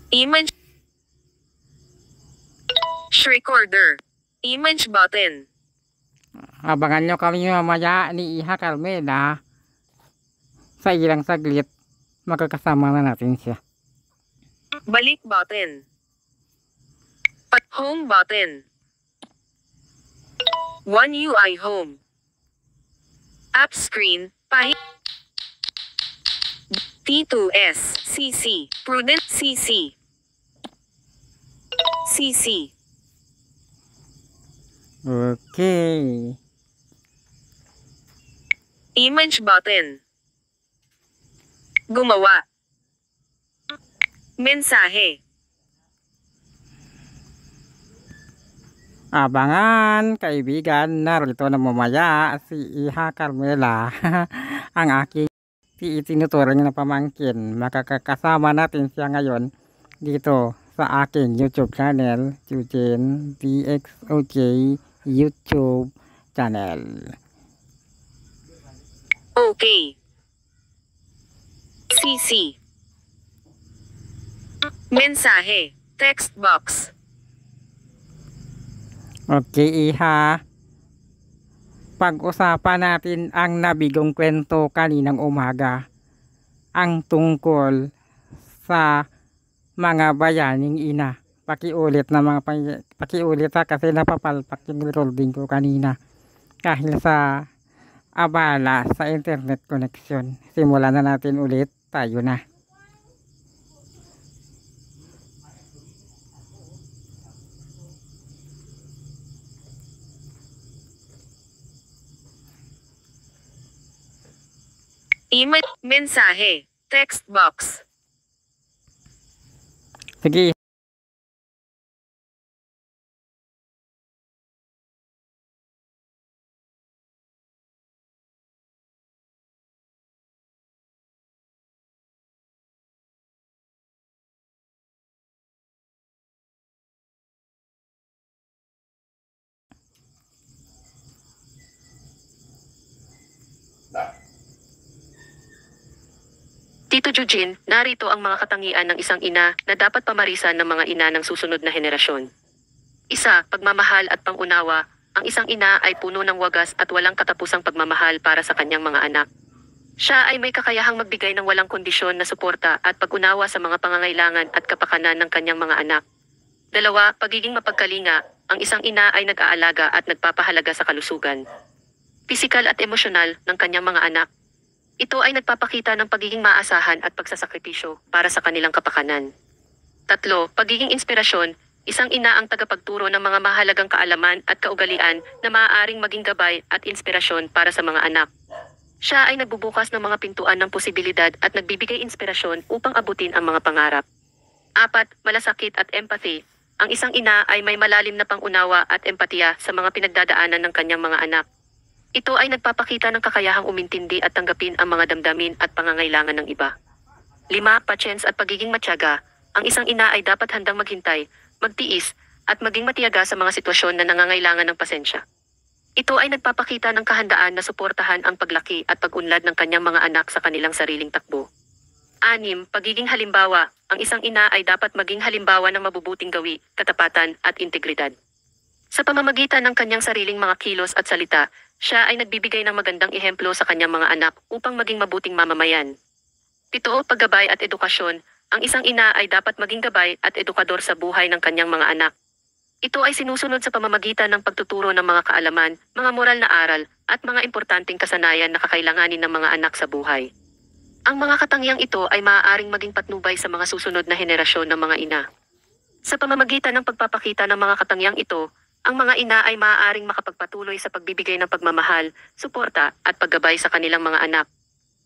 Image recorder. Image button. Abangan nyo kami mamaya ni Iha Carmela. Sa ilang saglit, magkakasama na natin siya. Balik button. Home button. One UI Home. App screen. T2S. CC. Prudent. CC. CC. Okay. Image button. Gumawa. Mensahe. Abangan, kaibigan, narito na mamaya si Iha Carmela. Ang aking itinuturing na pamangkin. Makakasama natin siya ngayon dito sa aking YouTube channel, Eugene DXOJ YouTube channel. Okay. CC. Mensahe. Text box. Okay, Iha. Pag-usapan natin ang nabigong kwento kaninang umaga. Ang tungkol sa mga bayaning ina. Pakiulit ha, kasi napapalpak yung recording ko kanina. Dahil sa abala sa internet connection. Simulan na natin ulit. Tayo na. Image. Mensahe. Text box. Sige. Tito Eugene, narito ang mga katangian ng isang ina na dapat pamarisan ng mga ina ng susunod na henerasyon. Isa, pagmamahal at pangunawa. Ang isang ina ay puno ng wagas at walang katapusang pagmamahal para sa kanyang mga anak. Siya ay may kakayahang magbigay ng walang kondisyon na suporta at pag-unawa sa mga pangangailangan at kapakanan ng kanyang mga anak. Dalawa, pagiging mapagkalinga. Ang isang ina ay nag-aalaga at nagpapahalaga sa kalusugan, pisikal at emosyonal ng kanyang mga anak. Ito ay nagpapakita ng pagiging maasahan at pagsasakripisyo para sa kanilang kapakanan. Tatlo, pagiging inspirasyon. Isang ina ang tagapagturo ng mga mahalagang kaalaman at kaugalian na maaaring maging gabay at inspirasyon para sa mga anak. Siya ay nagbubukas ng mga pintuan ng posibilidad at nagbibigay inspirasyon upang abutin ang mga pangarap. Apat, malasakit at empathy. Ang isang ina ay may malalim na pangunawa at empatiya sa mga pinagdadaanan ng kanyang mga anak. Ito ay nagpapakita ng kakayahang umintindi at tanggapin ang mga damdamin at pangangailangan ng iba. 5. Patience at pagiging matyaga. Ang isang ina ay dapat handang maghintay, magtiis, at maging matiyaga sa mga sitwasyon na nangangailangan ng pasensya. Ito ay nagpapakita ng kahandaan na suportahan ang paglaki at pag-unlad ng kanyang mga anak sa kanilang sariling takbo. 6. Pagiging halimbawa. Ang isang ina ay dapat maging halimbawa ng mabubuting gawi, katapatan, at integridad. Sa pamamagitan ng kanyang sariling mga kilos at salita, siya ay nagbibigay ng magandang ehemplo sa kanyang mga anak upang maging mabuting mamamayan. 7. Paggabay at edukasyon. Ang isang ina ay dapat maging gabay at edukador sa buhay ng kanyang mga anak. Ito ay sinusunod sa pamamagitan ng pagtuturo ng mga kaalaman, mga moral na aral, at mga importanteng kasanayan na kakailanganin ng mga anak sa buhay. Ang mga katangiang ito ay maaaring maging patnubay sa mga susunod na henerasyon ng mga ina. Sa pamamagitan ng pagpapakita ng mga katangiang ito, ang mga ina ay maaaring makapagpatuloy sa pagbibigay ng pagmamahal, suporta, at paggabay sa kanilang mga anak.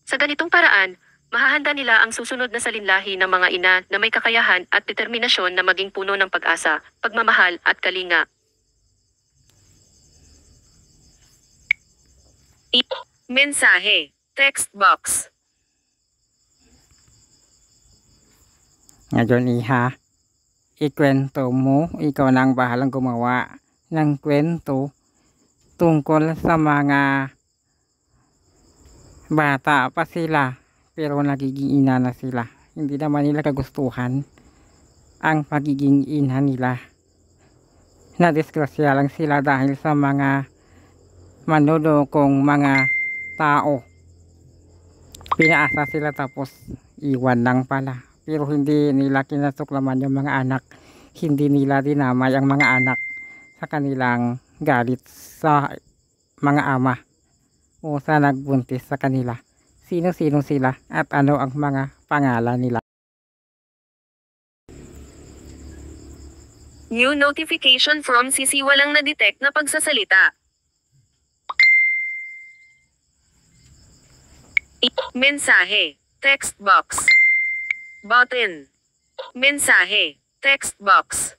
Sa ganitong paraan, mahahanda nila ang susunod na salinlahi ng mga ina na may kakayahan at determinasyon na maging puno ng pag-asa, pagmamahal, at kalinga. Mensahe. Text box. Ngayon, Iha, ikwento mo, ikaw na ang bahalang gumawa ng kwento tungkol sa mga bata pa sila pero nagiging ina na sila. Hindi naman nila kagustuhan ang pagiging ina nila. Nadisgrasya lang sila dahil sa mga manlolokong mga tao. Pinaasa sila tapos iwan lang pala. Pero hindi nila kinasuklaman yung mga anak. Hindi nila dinamay ang mga anak sa kanilang galit sa mga ama o sa nagbuntis sa kanila. Sino-sino sila at ano ang mga pangalan nila. New notification from CC, walang na-detect na pagsasalita. Mensahe. Text box. Button. Mensahe. Text box.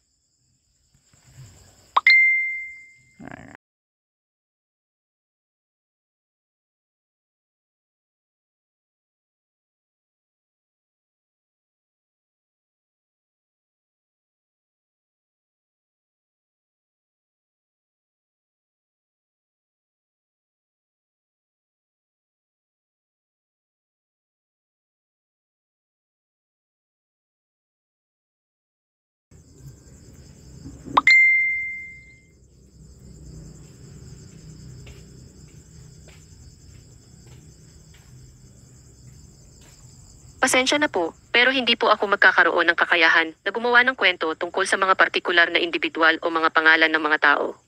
Pasensya na po, pero hindi po ako magkakaroon ng kakayahan na gumawa ng kwento tungkol sa mga partikular na individual o mga pangalan ng mga tao.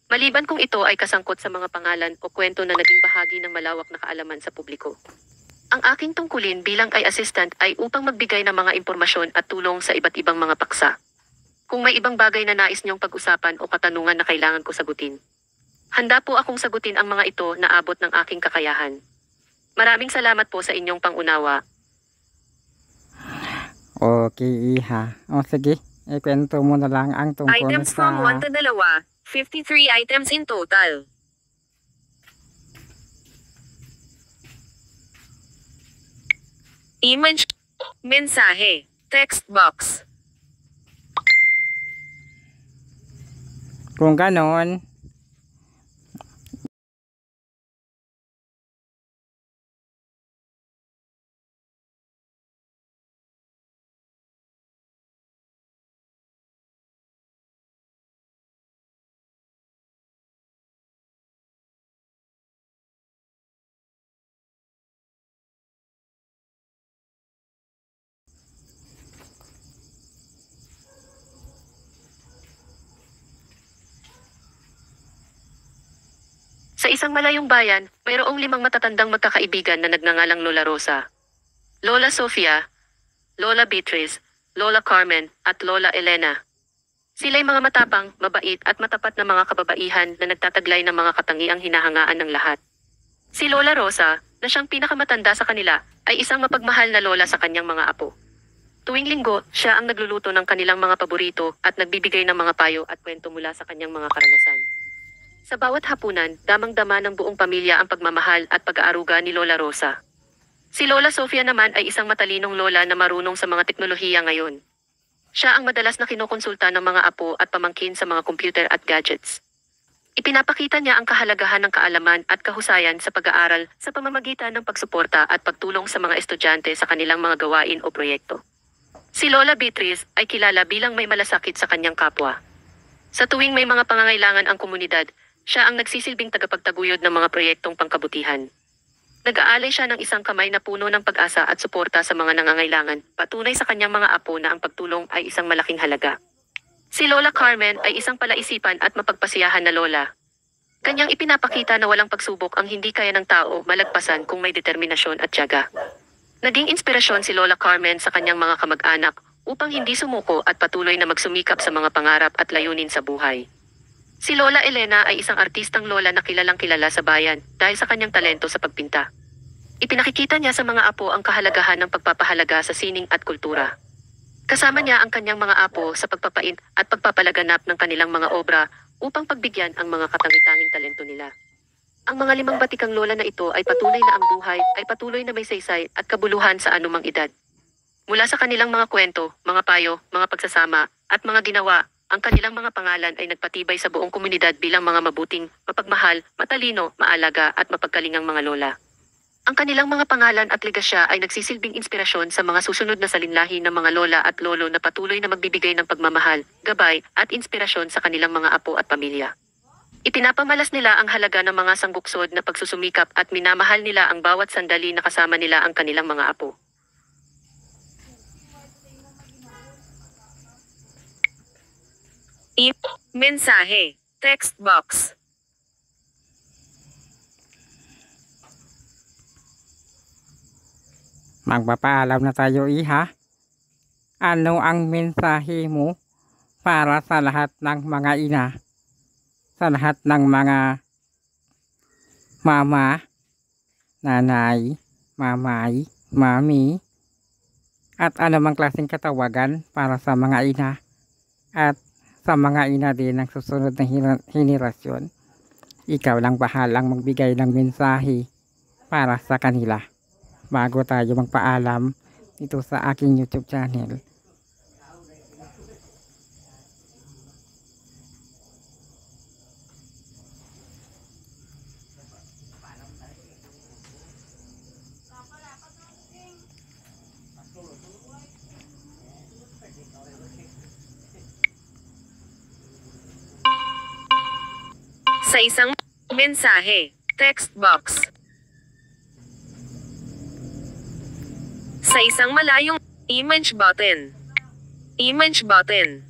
Maliban kung ito ay kasangkot sa mga pangalan o kwento na naging bahagi ng malawak na kaalaman sa publiko. Ang aking tungkulin bilang ay assistant ay upang magbigay ng mga impormasyon at tulong sa iba't ibang mga paksa. Kung may ibang bagay na nais niyong pag-usapan o katanungan na kailangan ko sagutin, handa po akong sagutin ang mga ito na abot ng aking kakayahan. Maraming salamat po sa inyong pangunawa. Okay, iha. O sige, ikwento mo na lang ang tungkol Items sa... from 1 to 2. 53 items in total. Image. Mensahe. Text box. Kung ganon, Sa isang malayong bayan, mayroong 5 matatandang magkakaibigan na nagngangalang Lola Rosa, Lola Sofia, Lola Beatrice, Lola Carmen, at Lola Elena. Sila'y mga matapang, mabait at matapat na mga kababaihan na nagtataglay ng mga katangiang hinahangaan ng lahat. Si Lola Rosa, na siyang pinakamatanda sa kanila, ay isang mapagmahal na lola sa kanyang mga apo. Tuwing linggo, siya ang nagluluto ng kanilang mga paborito at nagbibigay ng mga payo at kwento mula sa kanyang mga karanasan. Sa bawat hapunan, damang-dama ng buong pamilya ang pagmamahal at pag-aaruga ni Lola Rosa. Si Lola Sofia naman ay isang matalinong lola na marunong sa mga teknolohiya ngayon. Siya ang madalas na kinokonsulta ng mga apo at pamangkin sa mga computer at gadgets. Ipinapakita niya ang kahalagahan ng kaalaman at kahusayan sa pag-aaral sa pamamagitan ng pagsuporta at pagtulong sa mga estudyante sa kanilang mga gawain o proyekto. Si Lola Beatrice ay kilala bilang may malasakit sa kanyang kapwa. Sa tuwing may mga pangangailangan ang komunidad, siya ang nagsisilbing tagapagtaguyod ng mga proyektong pangkabutihan. Nag-aalay siya ng isang kamay na puno ng pag-asa at suporta sa mga nangangailangan, patunay sa kanyang mga apo na ang pagtulong ay isang malaking halaga. Si Lola Carmen ay isang palaisipan at mapagpasiyahan na lola. Kanyang ipinapakita na walang pagsubok ang hindi kaya ng tao malagpasan kung may determinasyon at tiyaga. Naging inspirasyon si Lola Carmen sa kanyang mga kamag-anak upang hindi sumuko at patuloy na magsumikap sa mga pangarap at layunin sa buhay. Si Lola Elena ay isang artistang lola na kilalang kilala sa bayan dahil sa kanyang talento sa pagpinta. Ipinakikita niya sa mga apo ang kahalagahan ng pagpapahalaga sa sining at kultura. Kasama niya ang kanyang mga apo sa pagpapaint at pagpapalaganap ng kanilang mga obra upang pagbigyan ang mga katangi-tanging talento nila. Ang mga 5 batikang lola na ito ay patuloy na ang buhay ay patuloy na may saysay at kabuluhan sa anumang edad. Mula sa kanilang mga kwento, mga payo, mga pagsasama, at mga ginawa, ang kanilang mga pangalan ay nagpatibay sa buong komunidad bilang mga mabuting, mapagmahal, matalino, maalaga at mapagkalingang mga lola. Ang kanilang mga pangalan at legasya ay nagsisilbing inspirasyon sa mga susunod na salinlahi ng mga lola at lolo na patuloy na magbibigay ng pagmamahal, gabay, at inspirasyon sa kanilang mga apo at pamilya. Ipinapamalas nila ang halaga ng mga sangbuksod na pagsusumikap at minamahal nila ang bawat sandali na kasama nila ang kanilang mga apo. Mensahe. Text box. Magpapaalam na tayo, iha. Ano ang mensahe mo para sa lahat ng mga ina? Sa lahat ng mga mama, nanay, mamay, mami, at anumang klaseng katawagan para sa mga ina at sa mga ina din ng susunod na henerasyon. Ikaw lang bahalang magbigay ng mensahe para sa kanila. Bago tayo magpaalam dito sa aking YouTube channel. Sa isang mensahe. Text box. Sa isang malayong image button. Image button.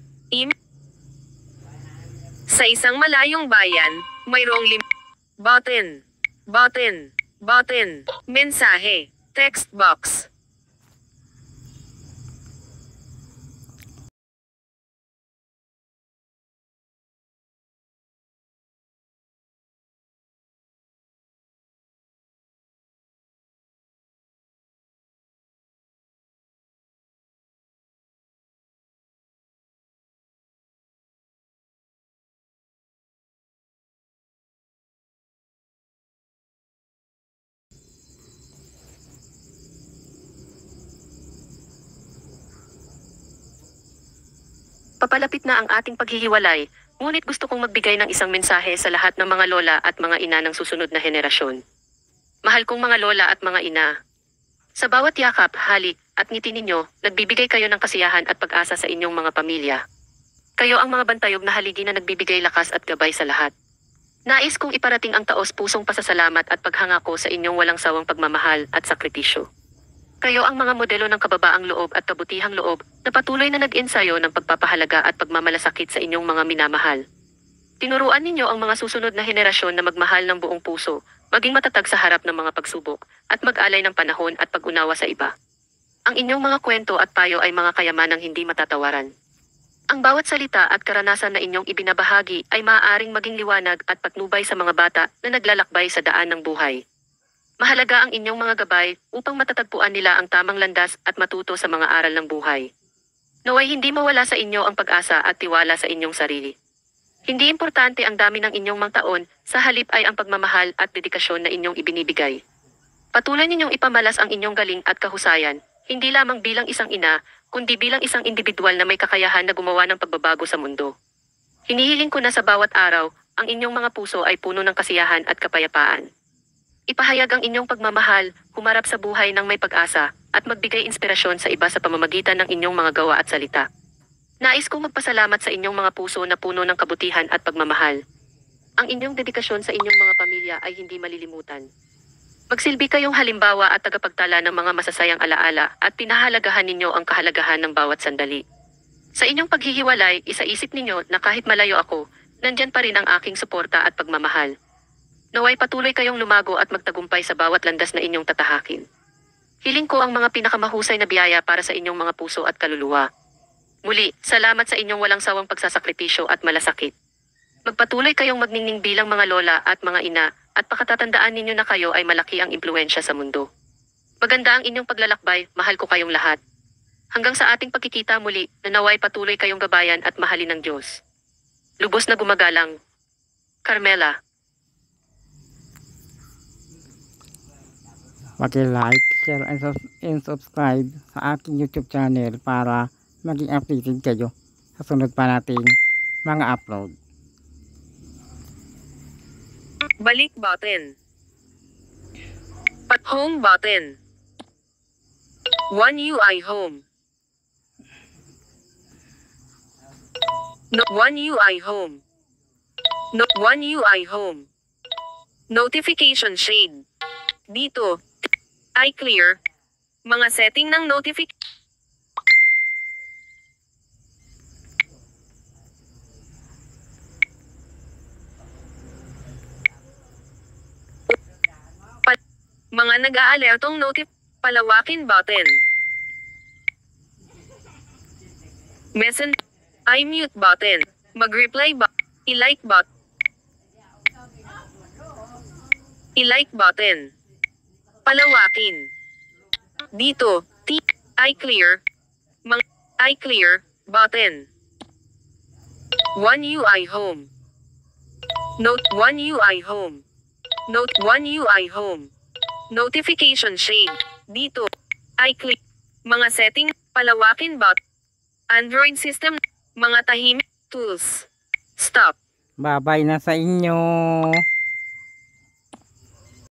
Sa isang malayong bayan, mayroong button. Button. Button. Mensahe. Text box. Papalapit na ang ating paghihiwalay, ngunit gusto kong magbigay ng isang mensahe sa lahat ng mga lola at mga ina ng susunod na henerasyon. Mahal kong mga lola at mga ina. Sa bawat yakap, halik, at ngiti ninyo, nagbibigay kayo ng kasiyahan at pag-asa sa inyong mga pamilya. Kayo ang mga bantayog na haligi na nagbibigay lakas at gabay sa lahat. Nais kong iparating ang taos-pusong pasasalamat at paghangako sa inyong walang sawang pagmamahal at sakripisyo. Kayo ang mga modelo ng kababaang loob at kabutihang loob na patuloy na nag-ensayo ng pagpapahalaga at pagmamalasakit sa inyong mga minamahal. Tinuruan ninyo ang mga susunod na henerasyon na magmahal ng buong puso, maging matatag sa harap ng mga pagsubok, at mag-alay ng panahon at pag-unawa sa iba. Ang inyong mga kwento at payo ay mga kayamanang hindi matatawaran. Ang bawat salita at karanasan na inyong ibinabahagi ay maaaring maging liwanag at patnubay sa mga bata na naglalakbay sa daan ng buhay. Mahalaga ang inyong mga gabay upang matatagpuan nila ang tamang landas at matuto sa mga aral ng buhay. Naway hindi mawala sa inyo ang pag-asa at tiwala sa inyong sarili. Hindi importante ang dami ng inyong mga taon, sa halip ay ang pagmamahal at dedikasyon na inyong ibinibigay. Patuloy ninyong ipamalas ang inyong galing at kahusayan, hindi lamang bilang isang ina, kundi bilang isang individual na may kakayahan na gumawa ng pagbabago sa mundo. Hinihiling ko na sa bawat araw, ang inyong mga puso ay puno ng kasiyahan at kapayapaan. Ipahayag ang inyong pagmamahal, humarap sa buhay ng may pag-asa, at magbigay inspirasyon sa iba sa pamamagitan ng inyong mga gawa at salita. Nais kong magpasalamat sa inyong mga puso na puno ng kabutihan at pagmamahal. Ang inyong dedikasyon sa inyong mga pamilya ay hindi malilimutan. Magsilbi kayong halimbawa at tagapagtala ng mga masasayang alaala at pinahalagahan ninyo ang kahalagahan ng bawat sandali. Sa inyong paghihiwalay, isaisip ninyo na kahit malayo ako, nandyan pa rin ang aking suporta at pagmamahal. Naway patuloy kayong lumago at magtagumpay sa bawat landas na inyong tatahakin. Hiling ko ang mga pinakamahusay na biyaya para sa inyong mga puso at kaluluwa. Muli, salamat sa inyong walang sawang pagsasakripisyo at malasakit. Magpatuloy kayong magningning bilang mga lola at mga ina, at pakatatandaan ninyo na kayo ay malaki ang impluensya sa mundo. Maganda ang inyong paglalakbay, mahal ko kayong lahat. Hanggang sa ating pagkikita muli, nanaway patuloy kayong gabayan at mahalin ng Diyos. Lubos na gumagalang. Carmela. Paki-like, share, and subscribe sa aking YouTube channel para maging updated kayo sa sunod pa nating mga upload. Balik button. Home button. One UI Home. One UI Home. One UI Home. Notification shade. Dito, iClear. Mga setting ng notification. Mga nag-aalertong palawakin button. Messenger. I-mute button. Mag-reply I-like I-like button. Palawakin. Dito, iClear. iClear button. One UI Home. Note One UI Home. Note One UI Home. Notification shade. Dito, iClick. Mga setting, palawakin Android system, mga tahimik, tools. Stop. Bye-bye na sa inyo.